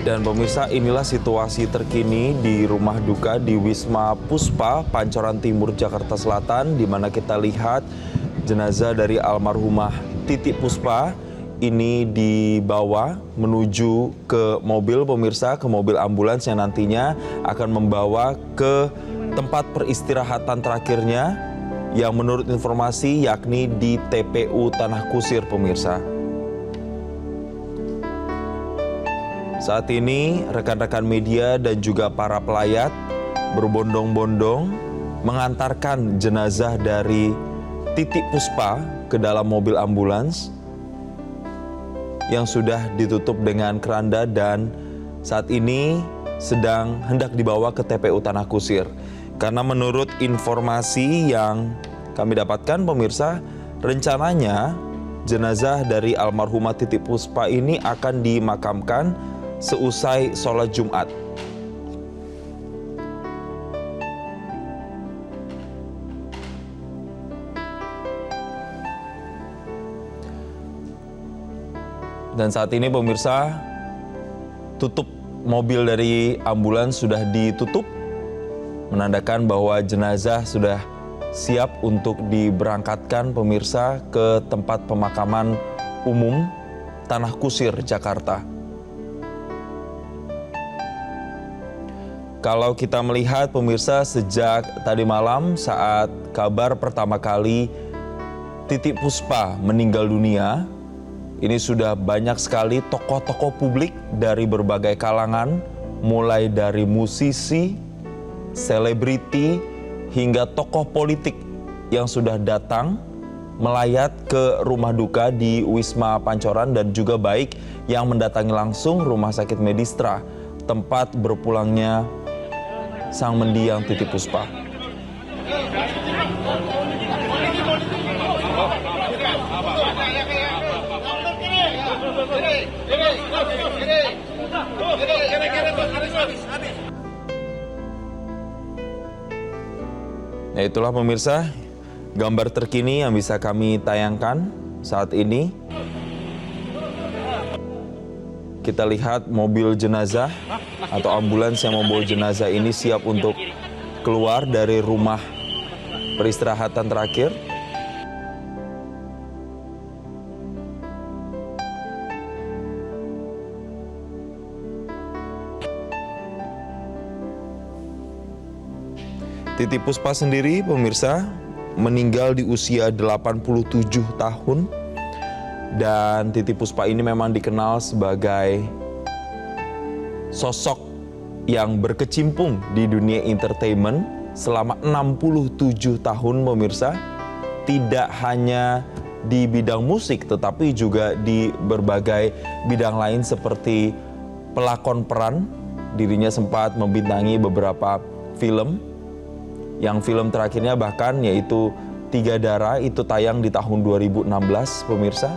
Dan pemirsa, inilah situasi terkini di rumah duka di Wisma Puspa, Pancoran Timur, Jakarta Selatan, di mana kita lihat jenazah dari almarhumah Titi Puspa ini dibawa menuju ke mobil, pemirsa, ke mobil ambulans yang nantinya akan membawa ke tempat peristirahatan terakhirnya yang menurut informasi yakni di TPU Tanah Kusir, pemirsa. Saat ini rekan-rekan media dan juga para pelayat berbondong-bondong mengantarkan jenazah dari Titi Puspa ke dalam mobil ambulans yang sudah ditutup dengan keranda dan saat ini sedang hendak dibawa ke TPU Tanah Kusir. Karena menurut informasi yang kami dapatkan, pemirsa, rencananya jenazah dari almarhumah Titi Puspa ini akan dimakamkan seusai sholat Jumat. Dan saat ini pemirsa, tutup mobil dari ambulans sudah ditutup, menandakan bahwa jenazah sudah siap untuk diberangkatkan, pemirsa, ke tempat pemakaman umum Tanah Kusir, Jakarta. Kalau kita melihat, pemirsa, sejak tadi malam saat kabar pertama kali Titi Puspa meninggal dunia, ini sudah banyak sekali tokoh-tokoh publik dari berbagai kalangan, mulai dari musisi, selebriti, hingga tokoh politik yang sudah datang melayat ke rumah duka di Wisma Pancoran dan juga baik yang mendatangi langsung Rumah Sakit Medistra, tempat berpulangnya sang mendiang Titi Puspa. Nah, itulah pemirsa gambar terkini yang bisa kami tayangkan saat ini. Kita lihat mobil jenazah atau ambulans yang membawa jenazah ini siap untuk keluar dari rumah peristirahatan terakhir. Titi Puspa sendiri, pemirsa, meninggal di usia 87 tahun. Dan Titi Puspa ini memang dikenal sebagai sosok yang berkecimpung di dunia entertainment selama 67 tahun, pemirsa. Tidak hanya di bidang musik, tetapi juga di berbagai bidang lain seperti pelakon peran. Dirinya sempat membintangi beberapa film. Yang film terakhirnya bahkan yaitu Tiga Darah, itu tayang di tahun 2016, pemirsa.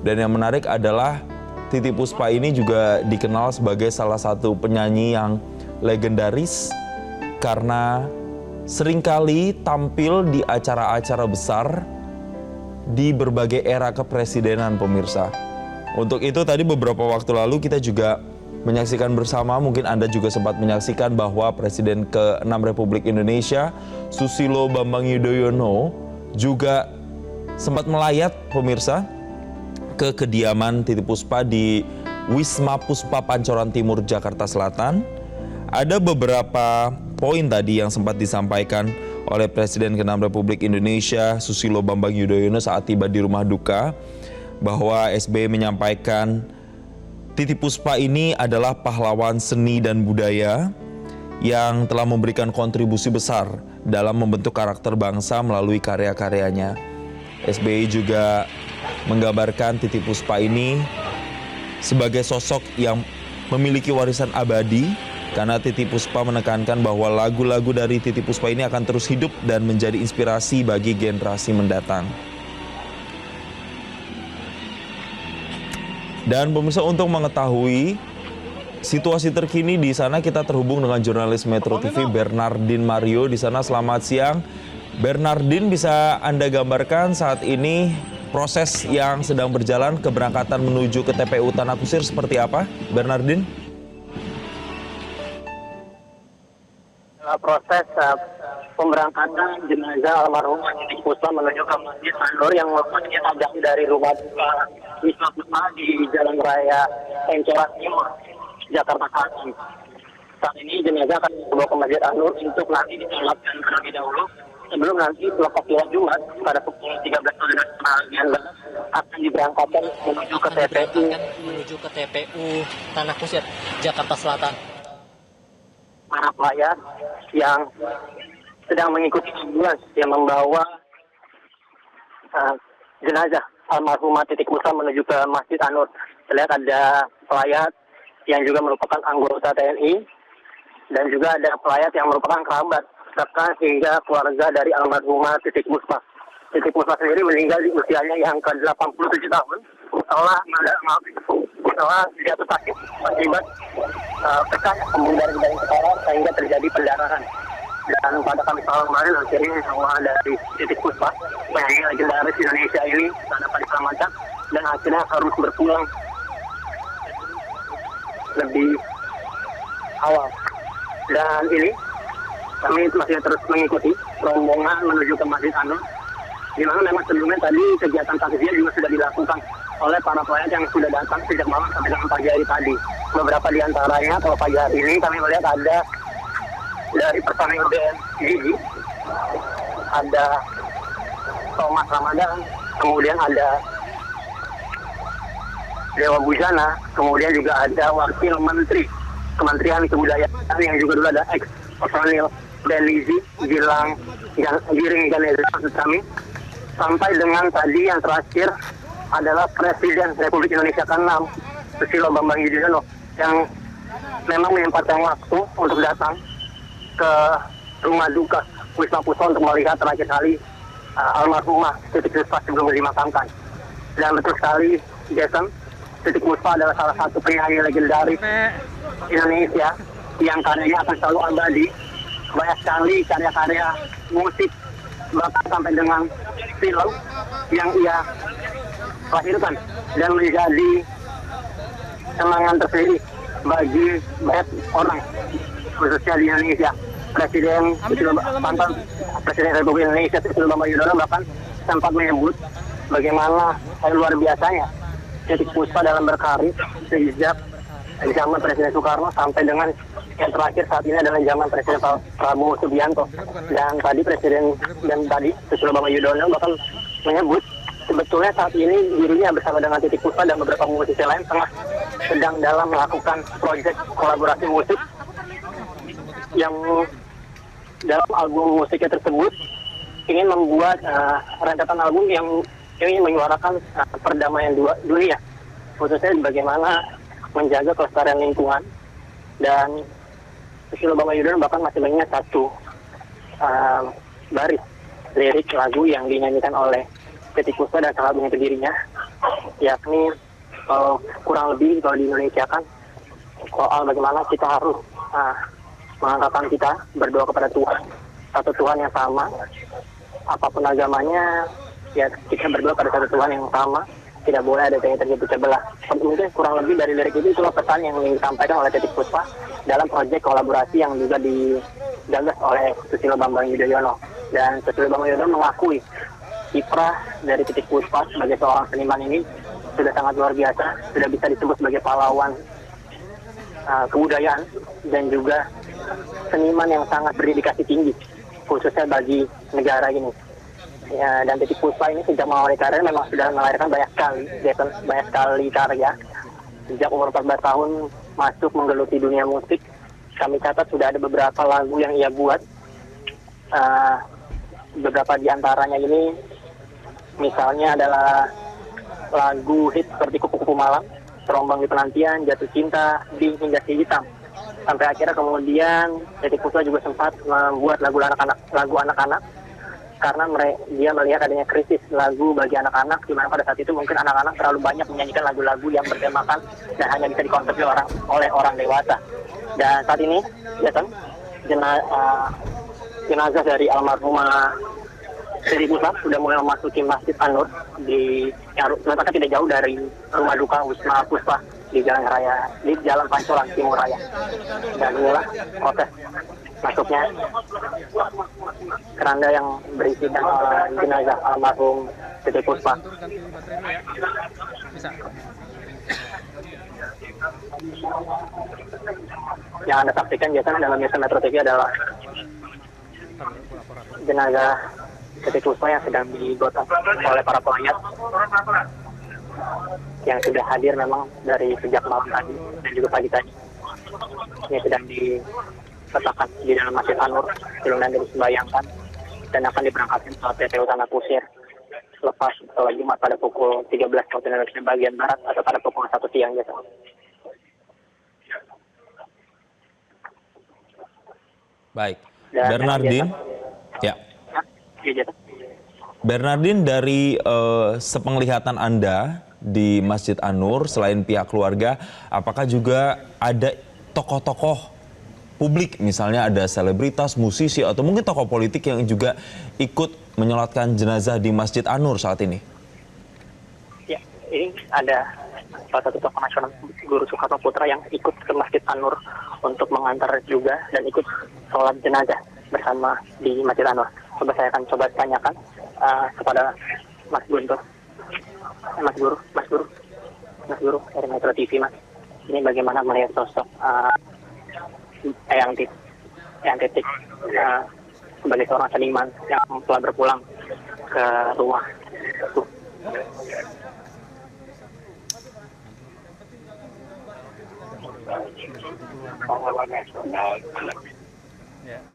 Dan yang menarik adalah Titi Puspa ini juga dikenal sebagai salah satu penyanyi yang legendaris karena seringkali tampil di acara-acara besar di berbagai era kepresidenan, pemirsa. Untuk itu tadi beberapa waktu lalu kita juga menyaksikan bersama, mungkin Anda juga sempat menyaksikan bahwa Presiden ke-6 Republik Indonesia, Susilo Bambang Yudhoyono, juga sempat melayat, pemirsa, ke kediaman Titi Puspa di Wisma Puspa Pancoran Timur, Jakarta Selatan. Ada beberapa poin tadi yang sempat disampaikan oleh Presiden ke-6 Republik Indonesia, Susilo Bambang Yudhoyono, saat tiba di rumah duka, bahwa SBY menyampaikan Titi Puspa ini adalah pahlawan seni dan budaya yang telah memberikan kontribusi besar dalam membentuk karakter bangsa melalui karya-karyanya. SBY juga menggambarkan Titi Puspa ini sebagai sosok yang memiliki warisan abadi, karena Titi Puspa menekankan bahwa lagu-lagu dari Titi Puspa ini akan terus hidup dan menjadi inspirasi bagi generasi mendatang. Dan pemirsa, untuk mengetahui situasi terkini di sana, kita terhubung dengan jurnalis Metro TV Bernardin Mario di sana. Selamat siang, Bernardin, bisa Anda gambarkan saat ini proses yang sedang berjalan keberangkatan menuju ke TPU Tanah Kusir seperti apa, Bernardin? Proses pemberangkatan jenazah almarhum Titik Puspa menuju ke Masjid An-Nur yang lokasinya agak dari rumah duka Wisma Puspa di Jalan Raya Pancoran Timur, Jakarta Selatan. Saat ini jenazah akan dibawa ke Masjid An-Nur untuk nanti disolatkan terlebih dahulu sebelum nanti selepas sholat Jumat pada pukul 13.00 akan diberangkatkan menuju ke TPU Tanah Kusir, Jakarta Selatan. Para pelayat yang sedang mengikuti ambulans yang membawa jenazah almarhumah Titik Puspa menuju ke Masjid An-Nur. Terlihat ada pelayat yang juga merupakan anggota TNI dan juga ada pelayat yang merupakan kerabat serta hingga keluarga dari almarhumah Titik Puspa. Titik Puspa sendiri meninggal di usianya yang ke-87 tahun setelah jatuh sakit akibat pecah pembuluh darah dari kepala sehingga terjadi pendarahan. Dan pada Kamis malam kemarin akhirnya nyawa dari Titik Puspa, penyanyi legendaris Indonesia ini tak dapat diselamatkan dan akhirnya harus berpulang lebih awal. Dan ini kami masih terus mengikuti rombongan menuju ke Masjid An-Nur, di mana memang sebelumnya tadi kegiatan takziah juga sudah dilakukan oleh para pelayat yang sudah datang sejak malam sampai dengan pagi hari tadi. Beberapa di antaranya kalau pagi hari ini kami melihat ada dari personil BNPB, ada Thomas Ramadan, kemudian ada Dewa Bujana, kemudian juga ada Wakil Menteri Kementerian Kebudayaan yang juga dulu ada ex-personil Belizi, Giring Ganesa maksud kami, sampai dengan tadi yang terakhir adalah Presiden Republik Indonesia ke-6 Susilo Bambang Yudhoyono yang memang menyempatkan waktu untuk datang ke rumah duka Wisma Puspa untuk melihat terakhir kali almarhumah Titik Puspa sebelum dimakamkan. Dan betul sekali, Jason, Titik Puspa adalah salah satu penyanyi legendaris Indonesia yang karyanya akan selalu abadi. Banyak sekali karya-karya musik bahkan sampai dengan film yang ia lahirkan dan menjadi kenangan tersendiri bagi banyak orang khususnya di Indonesia. Presiden Republik Indonesia Susilo Bambang Yudhoyono bahkan sempat menyebut bagaimana luar biasanya Titik Puspa dalam berkarir sejak zaman Presiden Soekarno sampai dengan yang terakhir saat ini adalah zaman Presiden Prabowo Subianto. Dan tadi Susilo Bambang Yudhoyono bahkan menyebut sebetulnya saat ini dirinya bersama dengan Titik Puspa dan beberapa musisi lain tengah sedang dalam melakukan proyek kolaborasi musik yang dalam album musiknya tersebut ingin membuat rentetan album yang ingin menyuarakan perdamaian dunia, khususnya bagaimana menjaga kelestarian lingkungan. Dan Susilo Bambang Yudhoyono bahkan masih mengingat satu baris lirik lagu yang dinyanyikan oleh Titik Puspa dan salah satunya dirinya, yakni kurang lebih kalau di Indonesia kan soal bagaimana kita harus mengangkatkan kita berdoa kepada Tuhan, satu Tuhan yang sama, apapun agamanya, ya kita berdoa pada satu Tuhan yang sama, tidak boleh ada yang terjadi pecah belah. Mungkin kurang lebih dari lirik itu itulah pesan yang disampaikan oleh Titik Puspa dalam proyek kolaborasi yang juga digagas oleh Susilo Bambang Yudhoyono. Dan Susilo Bambang Yudhoyono mengakui kiprah dari Titik Puspa sebagai seorang seniman ini sudah sangat luar biasa, sudah bisa disebut sebagai pahlawan kebudayaan dan juga seniman yang sangat berdedikasi tinggi khususnya bagi negara ini. Ya, dan Titik Puspa ini sejak mengawali karir memang sudah melahirkan banyak sekali karya. Sejak umur 14 tahun masuk menggeluti dunia musik, kami catat sudah ada beberapa lagu yang ia buat. Beberapa di antaranya ini misalnya adalah lagu hit seperti Kupu-Kupu Malam, Terombang di Penantian, Jatuh Cinta, Ding hingga Si Hitam. Sampai akhirnya kemudian Titik Puspa juga sempat membuat lagu anak-anak karena dia melihat adanya krisis lagu bagi anak-anak, di mana pada saat itu mungkin anak-anak terlalu banyak menyanyikan lagu-lagu yang bertemakan dan hanya bisa dikonsumsi oleh orang dewasa. Dan saat ini, jenazah dari almarhumah Siti Puspa sudah mulai memasuki Masjid An-Nur yang letaknya tidak jauh dari rumah duka Wisma Puspa di Jalan Pancoran Timur Raya. Dan inilah proses masuknya keranda yang berisikan jenazah almarhum Siti Puspa. Yang Anda saksikan biasanya dalam News Metro TV adalah jenazah Siti Puspa yang sedang digotong oleh para pelayat yang sudah hadir memang dari sejak malam tadi dan juga pagi tadi. Ini sedang diletakkan di dalam Masjid An-Nur sebelum nanti disembayangkan dan akan diberangkatkan ke TPU Tanah Kusir lepas sholat Jumat pada pukul 13 waktu Indonesia bagian Barat atau pada pukul 1 siang biasa. Baik, Dan Bernardin. Ya. Bernardin, dari sepenglihatan Anda di Masjid An-Nur, selain pihak keluarga, apakah juga ada tokoh-tokoh publik, misalnya ada selebritas, musisi, atau mungkin tokoh politik yang juga ikut menyolatkan jenazah di Masjid An-Nur saat ini? Ya, ini ada salah satu tokoh nasional, Guru Soekarno Putra, yang ikut ke Masjid An-Nur untuk mengantar juga dan ikut sholat jenazah bersama di Masjid An-Nur. Saya akan coba tanyakan kepada Mas Guntur. Mas Guru dari Metro TV, Mas. Ini bagaimana melihat sosok Eyang Titik sebagai seorang seniman yang telah berpulang ke rumah.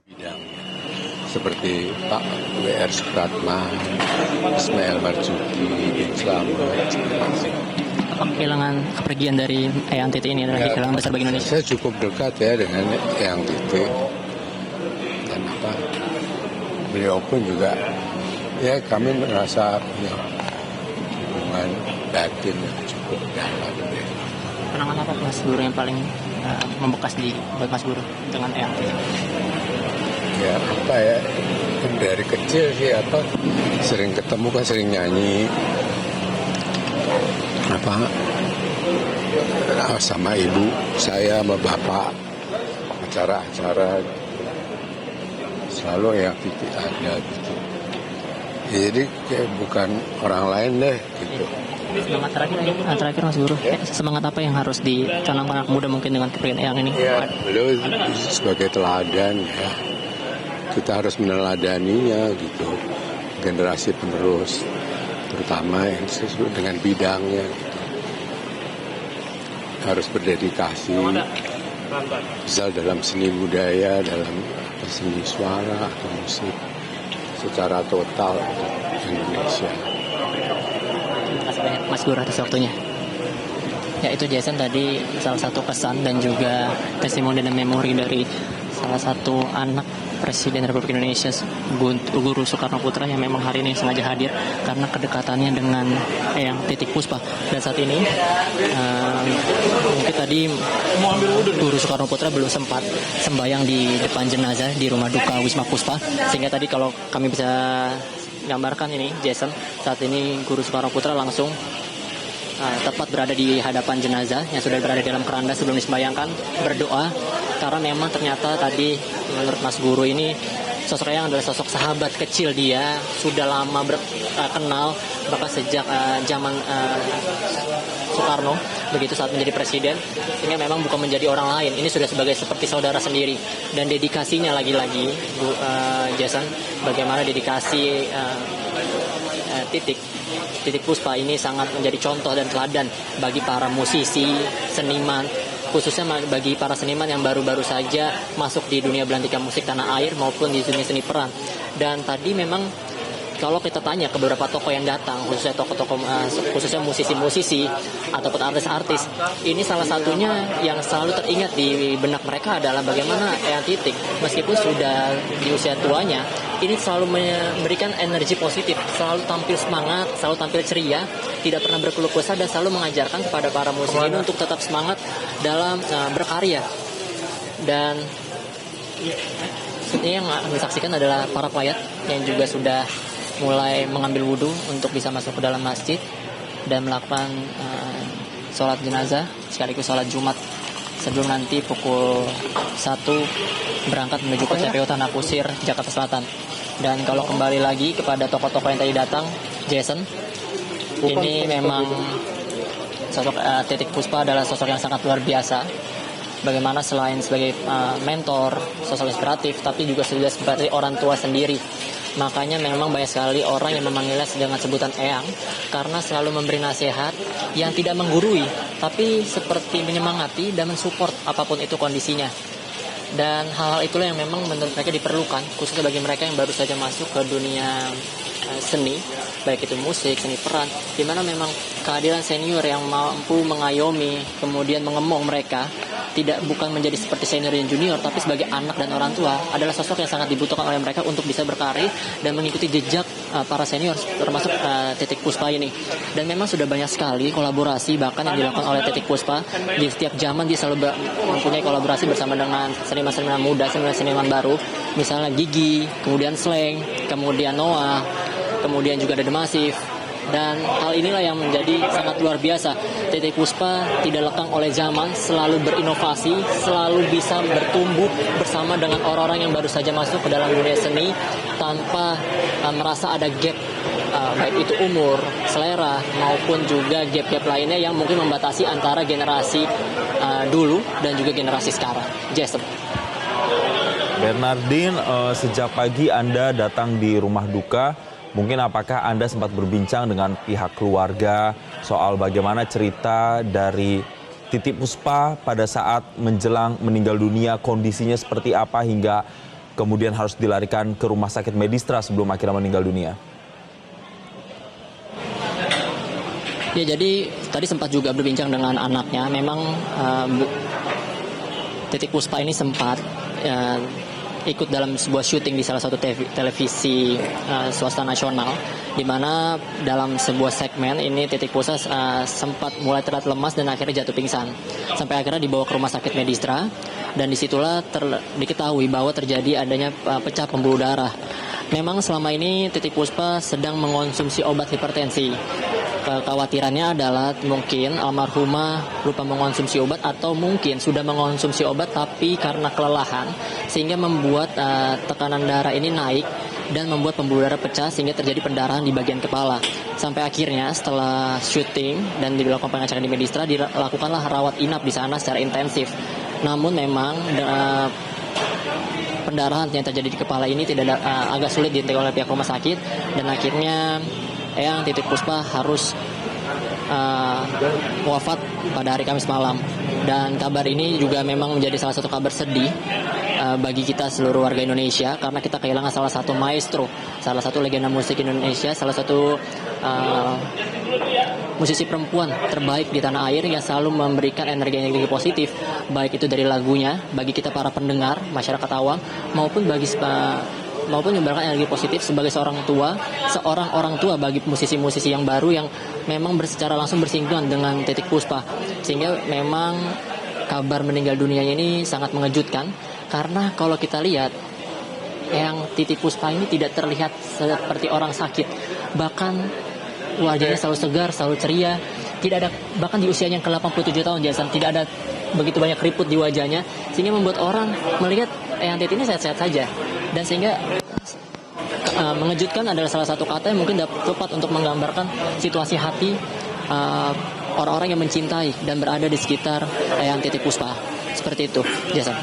Bidang seperti Pak W.R. Supratman, Ismail Marzuki, bin Slamet. Kehilangan kepergian dari Eyang Titik ini adalah kehilangan besar bagi Indonesia. Saya cukup dekat ya dengan Eyang Titik, dan beliau pun juga ya kami merasa punya hubungan batin yang cukup dalam. Kenangan apa Mas Guru yang paling membekas buat Mas Guru dengan Eyang Titik? Ya dari kecil sih sering ketemu kan, sering nyanyi sama ibu saya sama bapak, acara-acara selalu Eyang Titik ada gitu. Ya, jadi kayak bukan orang lain deh gitu. Semangat terakhir Mas Guru, semangat apa yang harus ditanamkan anak muda mungkin dengan kepergian Eyang ini? Ya, beliau sebagai teladan ya, kita harus meneladaninya gitu, generasi penerus, terutama yang sesuai dengan bidangnya gitu. Harus berdedikasi, misal dalam seni budaya, dalam seni suara atau musik secara total untuk Indonesia. Terima kasih banyak Mas Guru atas waktunya. Ya, itu Jason tadi salah satu kesan dan juga testimoni dan memori dari salah satu anak Presiden Republik Indonesia, Guru Soekarno Putra, yang memang hari ini sengaja hadir karena kedekatannya dengan Eyang Titik Puspa. Dan saat ini mungkin tadi Guru Soekarno Putra belum sempat sembahyang di depan jenazah di rumah duka Wisma Puspa, sehingga tadi kalau kami bisa gambarkan ini Jason, saat ini Guru Soekarno Putra langsung tepat berada di hadapan jenazah yang sudah berada di dalam keranda sebelum disembayangkan, berdoa, karena memang ternyata tadi menurut Mas Guru ini sosok Eyang adalah sosok sahabat kecil dia, sudah lama kenal bahkan sejak zaman Soekarno begitu saat menjadi presiden, sehingga memang bukan menjadi orang lain, ini sudah seperti saudara sendiri. Dan dedikasinya lagi-lagi Jason, bagaimana dedikasi Titik Puspa ini sangat menjadi contoh dan teladan bagi para musisi, seniman, khususnya bagi para seniman yang baru-baru saja masuk di dunia belantika musik tanah air maupun di dunia seni peran. Dan tadi memang kalau kita tanya ke beberapa tokoh yang datang, khususnya tokoh-tokoh, khususnya musisi-musisi ataupun artis-artis, ini salah satunya yang selalu teringat di benak mereka adalah bagaimana Eyang Titik, meskipun sudah di usia tuanya, ini selalu memberikan energi positif, selalu tampil semangat, selalu tampil ceria, tidak pernah berkeluh kesah, dan selalu mengajarkan kepada para musisi ini untuk tetap semangat dalam berkarya. Dan ini yang disaksikan adalah para pelayat yang juga sudah mulai mengambil wudhu untuk bisa masuk ke dalam masjid dan melakukan sholat jenazah sekaligus sholat Jumat sebelum nanti pukul 1 berangkat menuju ke TPU Tanah Kusir, Jakarta Selatan. Dan kalau kembali lagi kepada tokoh-tokoh yang tadi datang, Jason, ini memang sosok Titik Puspa adalah sosok yang sangat luar biasa. Bagaimana selain sebagai mentor, sosok inspiratif, tapi juga sudah seperti orang tua sendiri. Makanya memang banyak sekali orang yang memanggilnya dengan sebutan Eyang karena selalu memberi nasihat yang tidak menggurui, tapi seperti menyemangati dan mensupport apapun itu kondisinya. Dan hal-hal itulah yang memang menurut mereka diperlukan, khususnya bagi mereka yang baru saja masuk ke dunia seni, baik itu musik, seni peran, di mana memang kehadiran senior yang mampu mengayomi, kemudian mengemong mereka, bukan menjadi seperti senior dan junior, tapi sebagai anak dan orang tua adalah sosok yang sangat dibutuhkan oleh mereka untuk bisa berkarir dan mengikuti jejak para senior, termasuk Titik Puspa ini. Dan memang sudah banyak sekali kolaborasi bahkan yang dilakukan oleh Titik Puspa. Di setiap zaman dia selalu mempunyai kolaborasi bersama dengan seniman-seniman muda, seniman-seniman baru, misalnya Gigi, kemudian Slang, kemudian Noah, kemudian juga ada The Massive. Dan hal inilah yang menjadi sangat luar biasa. Titik Puspa tidak lekang oleh zaman, selalu berinovasi, selalu bisa bertumbuh bersama dengan orang-orang yang baru saja masuk ke dalam dunia seni tanpa merasa ada gap, baik itu umur, selera, maupun juga gap-gap lainnya yang mungkin membatasi antara generasi dulu dan juga generasi sekarang. Jason. Bernardin, sejak pagi Anda datang di rumah duka. Mungkin apakah Anda sempat berbincang dengan pihak keluarga soal bagaimana cerita dari Titik Puspa pada saat menjelang meninggal dunia, kondisinya seperti apa hingga kemudian harus dilarikan ke rumah sakit Medistra sebelum akhirnya meninggal dunia? Ya, jadi tadi sempat juga berbincang dengan anaknya. Memang Titik Puspa ini sempat ikut dalam sebuah syuting di salah satu televisi swasta nasional, di mana dalam sebuah segmen ini Titik Puspa sempat mulai terlihat lemas dan akhirnya jatuh pingsan. Sampai akhirnya dibawa ke rumah sakit Medistra, dan disitulah diketahui bahwa terjadi adanya pecah pembuluh darah. Memang selama ini Titik Puspa sedang mengonsumsi obat hipertensi. Kekhawatirannya adalah mungkin almarhumah lupa mengonsumsi obat atau mungkin sudah mengonsumsi obat tapi karena kelelahan sehingga membuat tekanan darah ini naik dan membuat pembuluh darah pecah sehingga terjadi pendarahan di bagian kepala. Sampai akhirnya setelah syuting dan dilakukan pengecekan di Medistra, dilakukanlah rawat inap di sana secara intensif. Namun memang pendarahan yang terjadi di kepala ini agak sulit dihentikan oleh pihak rumah sakit, dan akhirnya Eyang Titik Puspa harus wafat pada hari Kamis malam. Dan kabar ini juga memang menjadi salah satu kabar sedih bagi kita seluruh warga Indonesia, karena kita kehilangan salah satu maestro, salah satu legenda musik Indonesia, salah satu musisi perempuan terbaik di tanah air yang selalu memberikan energi-energi positif, baik itu dari lagunya bagi kita para pendengar, masyarakat awam, maupun menyebarkan energi positif sebagai seorang orang tua bagi musisi-musisi yang baru yang memang secara langsung bersinggungan dengan Titik Puspa. Sehingga memang kabar meninggal dunianya ini sangat mengejutkan, karena kalau kita lihat yang Titik Puspa ini tidak terlihat seperti orang sakit, bahkan wajahnya selalu segar, selalu ceria, tidak ada, bahkan di usianya yang ke-87 tahun Jason, tidak ada begitu banyak keriput di wajahnya, sehingga membuat orang melihat Eyang Titik ini sehat-sehat saja. Dan sehingga mengejutkan adalah salah satu kata yang mungkin tepat untuk menggambarkan situasi hati orang-orang yang mencintai dan berada di sekitar Eyang Titik Puspa. Seperti itu, Jason.